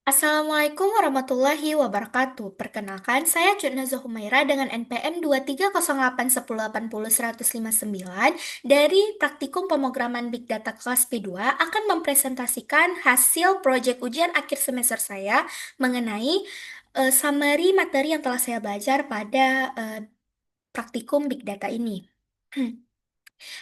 Assalamualaikum warahmatullahi wabarakatuh. Perkenalkan, saya Jutnaza Humaira dengan NPM 23081801059 dari Praktikum Pemrograman Big Data kelas P2 akan mempresentasikan hasil proyek ujian akhir semester saya mengenai summary materi yang telah saya belajar pada praktikum Big Data ini.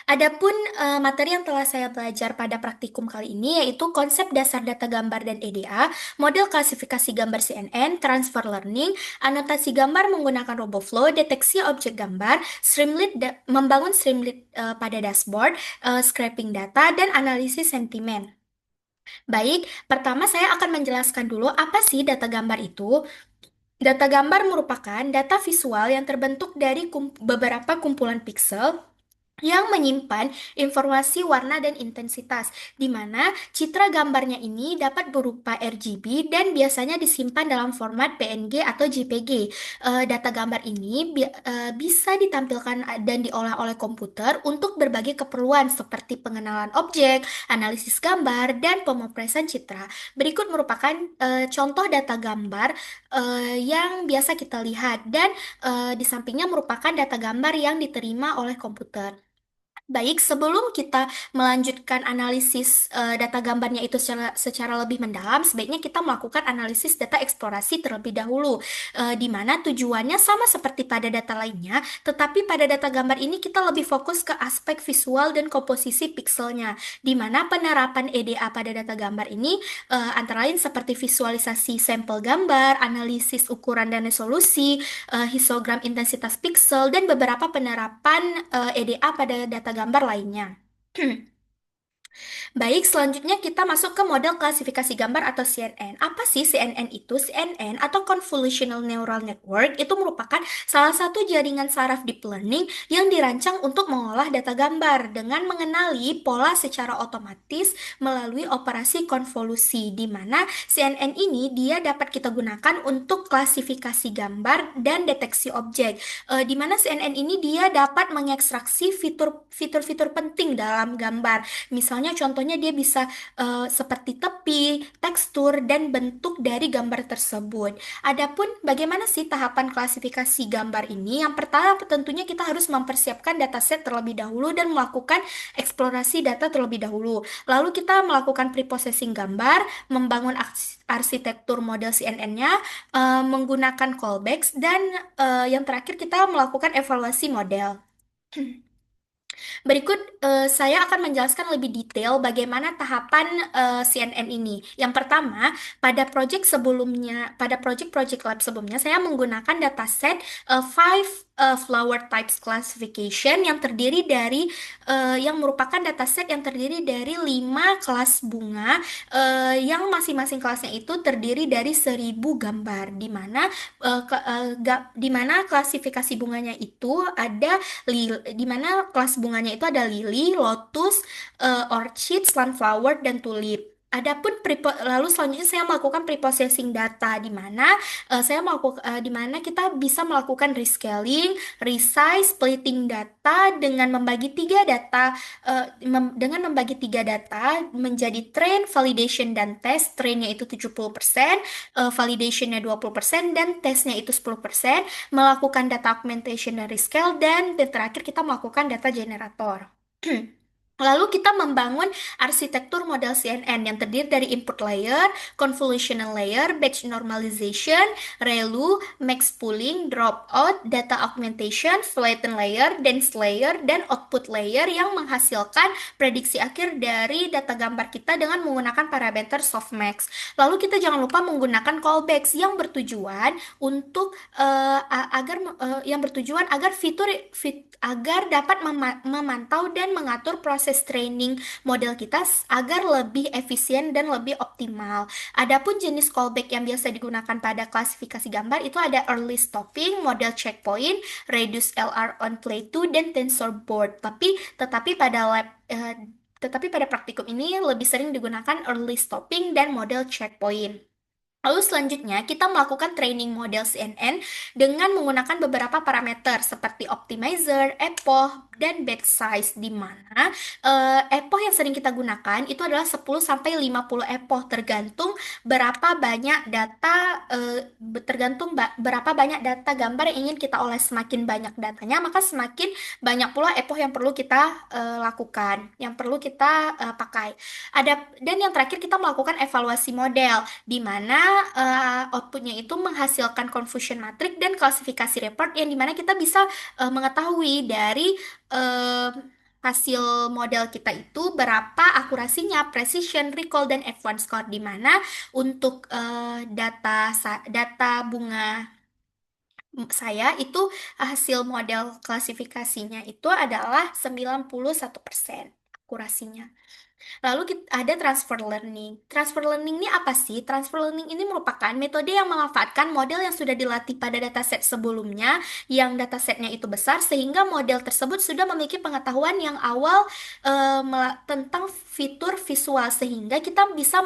Adapun materi yang telah saya belajar pada praktikum kali ini yaitu konsep dasar data gambar dan EDA, model klasifikasi gambar CNN, transfer learning, anotasi gambar menggunakan RoboFlow, deteksi objek gambar, membangun streamlit pada dashboard, scraping data, dan analisis sentimen. Baik, pertama saya akan menjelaskan dulu apa sih data gambar itu. Data gambar merupakan data visual yang terbentuk dari beberapa kumpulan pixel yang menyimpan informasi warna dan intensitas, di mana citra gambarnya ini dapat berupa RGB dan biasanya disimpan dalam format PNG atau JPG. Data gambar ini bisa ditampilkan dan diolah oleh komputer untuk berbagai keperluan seperti pengenalan objek, analisis gambar, dan pemrosesan citra. Berikut merupakan contoh data gambar yang biasa kita lihat dan di sampingnya merupakan data gambar yang diterima oleh komputer. Baik, sebelum kita melanjutkan analisis data gambarnya itu secara lebih mendalam, sebaiknya kita melakukan analisis data eksplorasi terlebih dahulu, di mana tujuannya sama seperti pada data lainnya, tetapi pada data gambar ini kita lebih fokus ke aspek visual dan komposisi pixelnya, di mana penerapan EDA pada data gambar ini antara lain seperti visualisasi sampel gambar, analisis ukuran dan resolusi, histogram intensitas pixel, dan beberapa penerapan EDA pada data gambar lainnya. Baik, selanjutnya kita masuk ke model klasifikasi gambar atau CNN. Apa sih CNN itu? CNN atau Convolutional Neural Network itu merupakan salah satu jaringan saraf deep learning yang dirancang untuk mengolah data gambar dengan mengenali pola secara otomatis melalui operasi konvolusi, di mana CNN ini dia dapat kita gunakan untuk klasifikasi gambar dan deteksi objek. Di mana CNN ini dia dapat mengekstraksi fitur-fitur penting dalam gambar. Misalnya contohnya dia bisa seperti tepi, tekstur, dan bentuk dari gambar tersebut. Adapun bagaimana sih tahapan klasifikasi gambar ini? Yang pertama tentunya kita harus mempersiapkan dataset terlebih dahulu dan melakukan eksplorasi data terlebih dahulu. Lalu kita melakukan preprocessing gambar, membangun arsitektur model CNN-nya, menggunakan callbacks, dan yang terakhir kita melakukan evaluasi model. Berikut saya akan menjelaskan lebih detail bagaimana tahapan CNN ini. Yang pertama, pada project lab sebelumnya, saya menggunakan dataset five flower types classification yang merupakan dataset yang terdiri dari 5 kelas bunga yang masing-masing kelasnya itu terdiri dari 1.000 gambar, di mana klasifikasi bunganya itu ada di mana kelas bunganya itu ada lili, lotus, orchid, sunflower, dan tulip. Lalu selanjutnya saya melakukan preprocessing data di mana di mana kita bisa melakukan rescaling, resize, splitting data dengan membagi tiga data menjadi train, validation, dan test. Trainnya itu 70%, validationnya 20%, dan tesnya itu 10%, melakukan data augmentation dan rescale, dan terakhir kita melakukan data generator. Lalu kita membangun arsitektur model CNN yang terdiri dari input layer, convolutional layer, batch normalization, ReLU, max pooling, dropout, data augmentation, flatten layer, dense layer, dan output layer yang menghasilkan prediksi akhir dari data gambar kita dengan menggunakan parameter softmax. Lalu kita jangan lupa menggunakan callbacks yang bertujuan untuk yang bertujuan agar dapat memantau dan mengatur proses training model kita agar lebih efisien dan lebih optimal. Adapun jenis callback yang biasa digunakan pada klasifikasi gambar itu ada early stopping, model checkpoint, reduce LR on play 2, dan tensor board. Tetapi pada praktikum ini lebih sering digunakan early stopping dan model checkpoint. Lalu selanjutnya kita melakukan training model CNN dengan menggunakan beberapa parameter seperti optimizer, epoch, dan batch size di mana epoch yang sering kita gunakan itu adalah 10 sampai 50 epoch tergantung berapa banyak data berapa banyak data gambar yang ingin kita olah. Semakin banyak datanya, maka semakin banyak pula epoch yang perlu kita lakukan, yang perlu kita pakai. Dan yang terakhir kita melakukan evaluasi model di mana outputnya itu menghasilkan confusion matrix dan klasifikasi report yang dimana kita bisa mengetahui dari eh, hasil model kita itu berapa akurasinya, precision, recall, dan F1 score di mana untuk data bunga saya itu hasil model klasifikasinya itu adalah 91% akurasinya. Lalu ada transfer learning. Transfer learning ini apa sih? Transfer learning ini merupakan metode yang memanfaatkan model yang sudah dilatih pada dataset sebelumnya, yang datasetnya itu besar, sehingga model tersebut sudah memiliki pengetahuan yang awal tentang fitur visual, sehingga kita bisa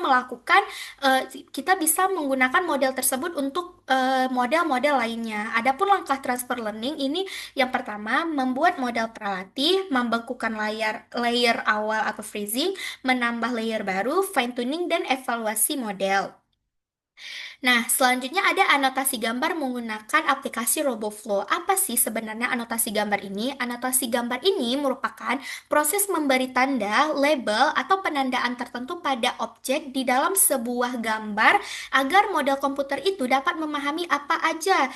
menggunakan model tersebut untuk model-model lainnya. Adapun langkah transfer learning ini yang pertama, membuat model pralatih, membekukan layer awal atau freezing, menambah layer baru, fine tuning, dan evaluasi model. Nah, selanjutnya ada anotasi gambar menggunakan aplikasi RoboFlow. Apa sih sebenarnya anotasi gambar ini? Anotasi gambar ini merupakan proses memberi tanda, label, atau penandaan tertentu pada objek di dalam sebuah gambar agar model komputer itu dapat memahami apa aja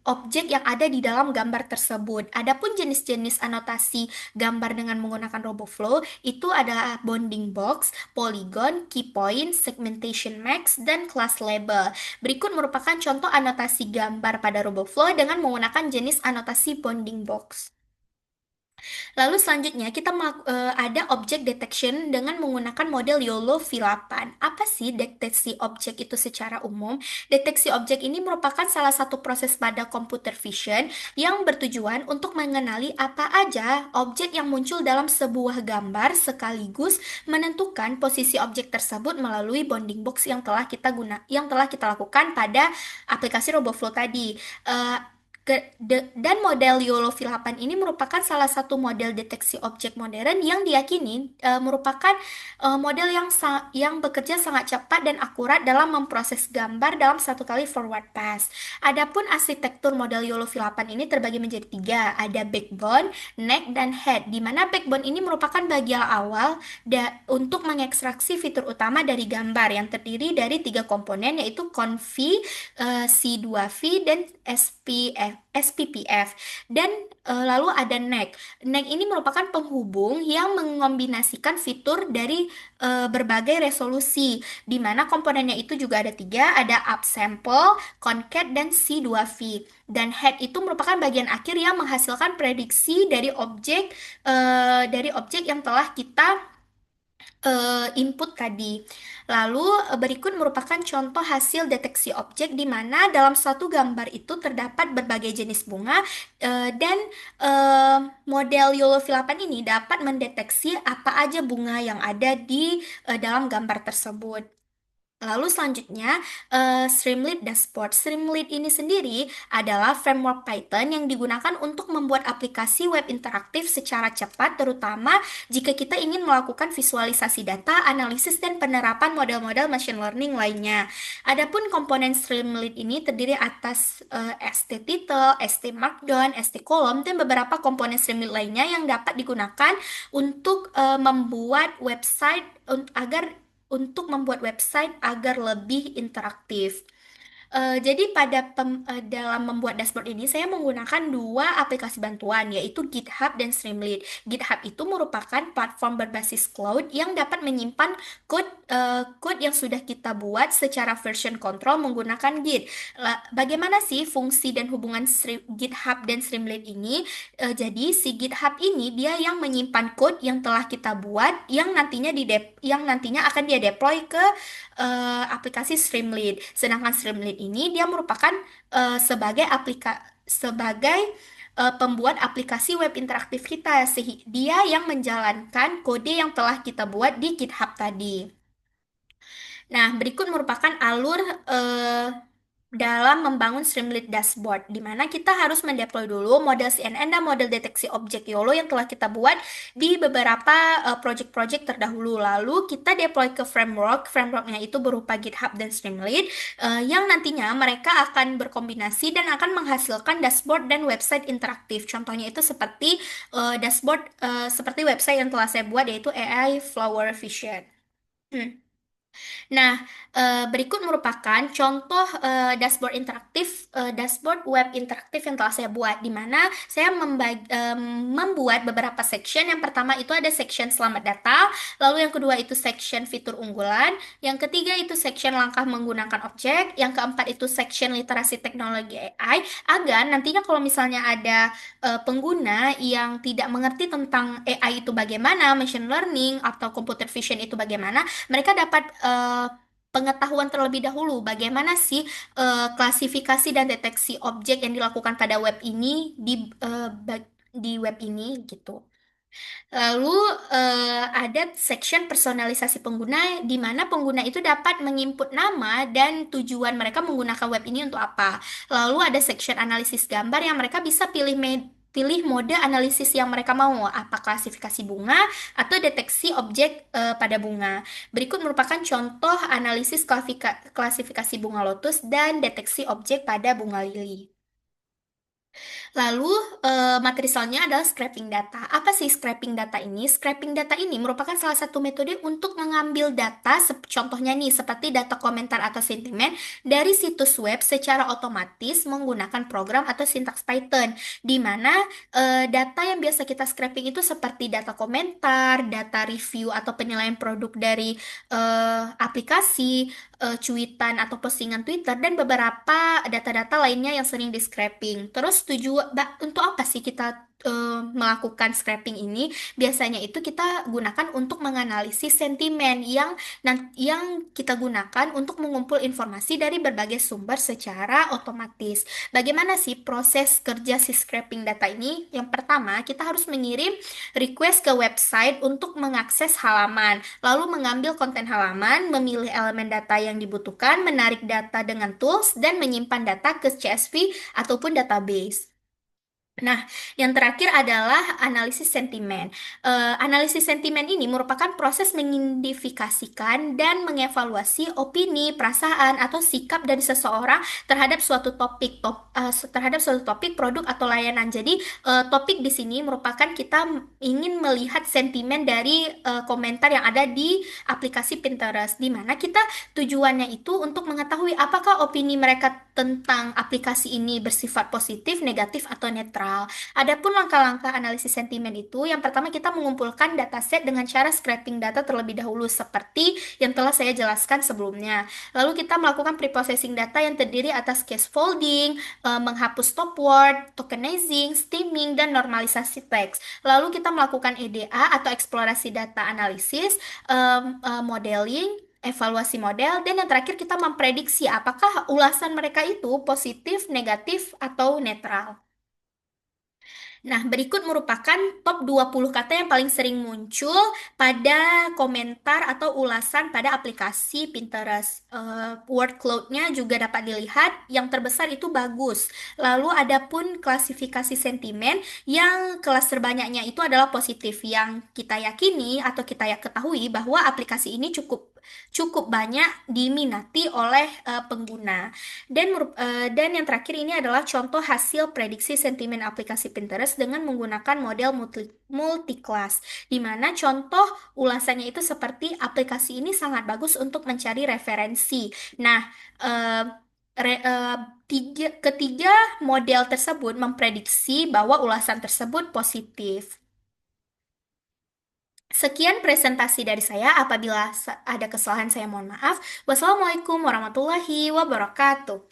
objek yang ada di dalam gambar tersebut. Adapun jenis-jenis anotasi gambar dengan menggunakan RoboFlow itu adalah bounding box, polygon, key point, segmentation max, dan class label. Berikut merupakan contoh anotasi gambar pada RoboFlow dengan menggunakan jenis anotasi bounding box. Lalu selanjutnya ada object detection dengan menggunakan model YOLO V8. Apa sih deteksi objek itu secara umum? Deteksi objek ini merupakan salah satu proses pada computer vision yang bertujuan untuk mengenali apa aja objek yang muncul dalam sebuah gambar sekaligus menentukan posisi objek tersebut melalui bounding box yang telah kita lakukan pada aplikasi RoboFlow tadi. Eh, dan model YOLO V8 ini merupakan salah satu model deteksi objek modern yang diyakini merupakan model yang bekerja sangat cepat dan akurat dalam memproses gambar dalam satu kali forward pass. Adapun arsitektur model YOLO V8 ini terbagi menjadi tiga, ada backbone, neck, dan head, di mana backbone ini merupakan bagian awal untuk mengekstraksi fitur utama dari gambar yang terdiri dari tiga komponen yaitu conv, C2V, dan SPPF. Dan lalu ada neck. Neck ini merupakan penghubung yang mengombinasikan fitur dari berbagai resolusi, di mana komponennya itu juga ada tiga, ada upsample, concat, dan C2V. Dan head itu merupakan bagian akhir yang menghasilkan prediksi dari objek yang telah kita input tadi. Lalu berikut merupakan contoh hasil deteksi objek di mana dalam satu gambar itu terdapat berbagai jenis bunga dan eh, model YOLO V8 ini dapat mendeteksi apa aja bunga yang ada di dalam gambar tersebut. Lalu selanjutnya, Streamlit Dashboard. Streamlit ini sendiri adalah framework Python yang digunakan untuk membuat aplikasi web interaktif secara cepat, terutama jika kita ingin melakukan visualisasi data, analisis, dan penerapan model-model machine learning lainnya. Adapun komponen Streamlit ini terdiri atas ST-Title, ST-Markdown, ST-Column, dan beberapa komponen Streamlit lainnya yang dapat digunakan untuk membuat website agar lebih interaktif. Jadi dalam membuat dashboard ini saya menggunakan dua aplikasi bantuan yaitu GitHub dan Streamlit. GitHub itu merupakan platform berbasis cloud yang dapat menyimpan code yang sudah kita buat secara version control menggunakan Git. Bagaimana sih fungsi dan hubungan GitHub dan Streamlit ini? Jadi si GitHub ini dia yang menyimpan code yang telah kita buat yang nantinya akan dia deploy ke aplikasi Streamlit. Sedangkan Streamlit ini dia merupakan sebagai pembuat aplikasi web interaktif kita. Dia yang menjalankan kode yang telah kita buat di GitHub tadi. Nah, berikut merupakan alur eh, dalam membangun Streamlit Dashboard, di mana kita harus mendeploy dulu model CNN dan model deteksi objek YOLO yang telah kita buat di beberapa project-project terdahulu. Lalu kita deploy ke framework, frameworknya itu berupa GitHub dan Streamlit, yang nantinya mereka akan berkombinasi dan akan menghasilkan dashboard dan website interaktif. Contohnya itu seperti dashboard seperti website yang telah saya buat yaitu AI Flower Vision. Hmm. Nah, berikut merupakan contoh dashboard interaktif, dashboard web interaktif yang telah saya buat, di mana saya membuat beberapa section. Yang pertama itu ada section selamat data, lalu yang kedua itu section fitur unggulan, yang ketiga itu section langkah menggunakan objek, yang keempat itu section literasi teknologi AI, agar nantinya kalau misalnya ada pengguna yang tidak mengerti tentang AI itu bagaimana, machine learning atau computer vision itu bagaimana, mereka dapat pengetahuan terlebih dahulu bagaimana sih klasifikasi dan deteksi objek yang dilakukan pada web ini di web ini gitu. Lalu ada section personalisasi pengguna di mana pengguna itu dapat menginput nama dan tujuan mereka menggunakan web ini untuk apa. Lalu ada section analisis gambar yang mereka bisa pilih mode analisis yang mereka mau, apa klasifikasi bunga atau deteksi objek pada bunga. Berikut merupakan contoh analisis klasifikasi bunga lotus dan deteksi objek pada bunga lili. Lalu, materi selanjutnya adalah scraping data. Apa sih scraping data ini? Scraping data ini merupakan salah satu metode untuk mengambil data, contohnya nih, seperti data komentar atau sentimen dari situs web secara otomatis menggunakan program atau sintaks Python, di mana data yang biasa kita scraping itu seperti data komentar, data review atau penilaian produk dari aplikasi, cuitan atau postingan Twitter dan beberapa data-data lainnya yang sering di scraping. Terus untuk apa sih kita melakukan scraping ini? Biasanya itu kita gunakan untuk menganalisis sentimen yang kita gunakan untuk mengumpul informasi dari berbagai sumber secara otomatis. Bagaimana sih proses kerja si scraping data ini? Yang pertama, kita harus mengirim request ke website untuk mengakses halaman, lalu mengambil konten halaman, memilih elemen data yang dibutuhkan, menarik data dengan tools, dan menyimpan data ke CSV ataupun database. Nah, yang terakhir adalah analisis sentimen. Analisis sentimen ini merupakan proses mengidentifikasikan dan mengevaluasi opini, perasaan, atau sikap dari seseorang terhadap terhadap suatu topik, produk, atau layanan. Jadi, topik di sini merupakan kita ingin melihat sentimen dari komentar yang ada di aplikasi Pinterest, di mana kita tujuannya itu untuk mengetahui apakah opini mereka tentang aplikasi ini bersifat positif, negatif, atau netral. Adapun langkah-langkah analisis sentimen itu, yang pertama kita mengumpulkan dataset dengan cara scraping data terlebih dahulu seperti yang telah saya jelaskan sebelumnya. Lalu kita melakukan preprocessing data yang terdiri atas case folding, menghapus stop word, tokenizing, stemming, dan normalisasi teks. Lalu kita melakukan EDA atau eksplorasi data analisis, modeling, evaluasi model, dan yang terakhir kita memprediksi apakah ulasan mereka itu positif, negatif, atau netral. Nah, berikut merupakan top 20 kata yang paling sering muncul pada komentar atau ulasan pada aplikasi Pinterest. Word cloud-nya juga dapat dilihat, yang terbesar itu bagus. Lalu ada pun klasifikasi sentimen yang kelas terbanyaknya itu adalah positif, yang kita yakini atau kita ketahui bahwa aplikasi ini cukup cukup banyak diminati oleh pengguna. Dan yang terakhir ini adalah contoh hasil prediksi sentimen aplikasi Pinterest dengan menggunakan model multi-class, di mana contoh ulasannya itu seperti aplikasi ini sangat bagus untuk mencari referensi. Nah, eh, ketiga model tersebut memprediksi bahwa ulasan tersebut positif. Sekian presentasi dari saya. Apabila ada kesalahan, saya mohon maaf. Wassalamualaikum warahmatullahi wabarakatuh.